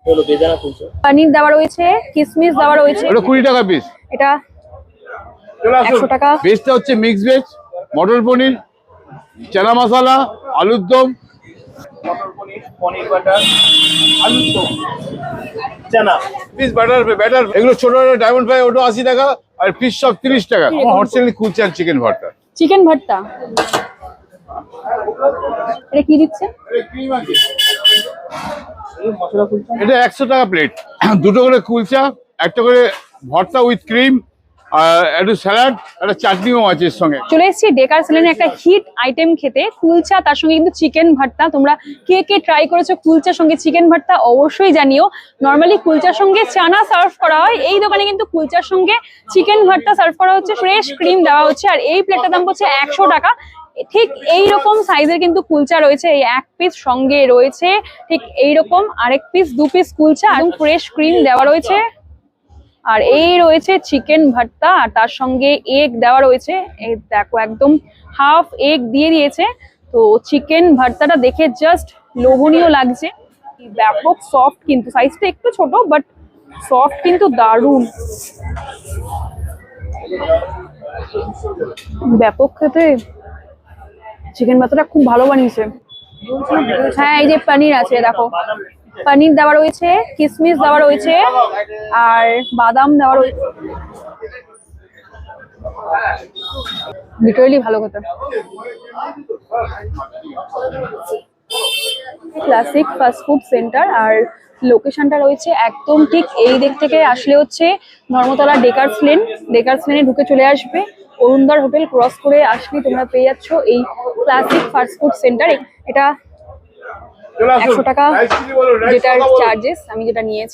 হলো বেদানা কুলচা। পনির দেওয়া রয়েছে, কিশমিশ দেওয়া রয়েছে। এটা 20 টাকা পিস। এটা 100 টাকা। ভেজটা হচ্ছে মিক্স ভেজ, মটর পনির, চানা মশলা, আলুর দম, মটর পনির, পনির বাটার, আলুর দম, চানা পিস বাটার ব্যাটার। এগুলো ছোট ডায়মন্ড ফ্রাই, ওটা 80 টাকা, আর ফিশ সব 30 টাকা। হট সেল কুলচা আর চিকেন ভর্তা। চিকেন ভর্তা এটা কি দিচ্ছে? এই মশলা কুলচা। এটা 100 টাকা প্লেট। দুটো করে কুলচা, একটা করে ভর্তা উইথ ক্রিম, আর একটু স্যালাড, একটা চাটনিও আছে এর সঙ্গে। চলে এসেছি ডেকার্স লেনে একটা হিট আইটেম খেতে, কুলচা, তার সঙ্গে কিন্তু চিকেন ভর্তা। তোমরা কে কে ট্রাই করেছো কুলচার সঙ্গে চিকেন ভর্তা অবশ্যই জানিও। নর্মালি কুলচার সঙ্গে চানা সার্ভ করা হয়, এই দোকানে কিন্তু কুলচার সঙ্গে চিকেন ভর্তা সার্ভ করা হচ্ছে, ফ্রেশ ক্রিম দেওয়া হচ্ছে। আর এই প্লেটটার দাম হচ্ছে 100 টাকা। ঠিক এইরকম সাইজের কিন্তু কুলচা রয়েছে, এই এক পিস সঙ্গে রয়েছে ঠিক এইরকম আরেক পিস, 2 পিস কুলচা, একদম ফ্রেশ ক্রিম দেওয়া রয়েছে। আর এই রয়েছে চিকেন ভর্তা, আর তার সঙ্গে এগ দেওয়া রয়েছে। এই দেখো একদম হাফ এগ দিয়ে দিয়েছে। তো চিকেন ভর্তাটা দেখে জাস্ট লোভনীয় লাগছে। ব্যাপক সফট, কিন্তু সাইজটা একটু ছোট, বাট সফট কিন্তু দারুণ। ব্যাপক খেতে। চিকেন ভর্তাটা খুব ভালো বানিয়েছে। হ্যাঁ, এই যে পনির আছে দেখো, পনির দেওয়া রয়েছে, কিশমিশ দেওয়া রয়েছে, আর বাদাম দেওয়া রয়েছে। লিটারালি ভালো খেতে। ক্লাসিক ফাস্ট ফুড সেন্টার, আর লোকেশনটা রয়েছে একদম ঠিক এই দিক থেকে আসলে হচ্ছে ধর্মতলা ডেকার্স লেন। ডেকার্স লেনে ঢুকে চলে আসবে, অরুণদার হোটেল ক্রস করে আসলে তোমরা পেয়ে যাচ্ছ এই ক্লাসিক ফাস্ট ফুড সেন্টার। এটা 100 টাকা যেটার চার্জেস, আমি যেটা নিয়েছি।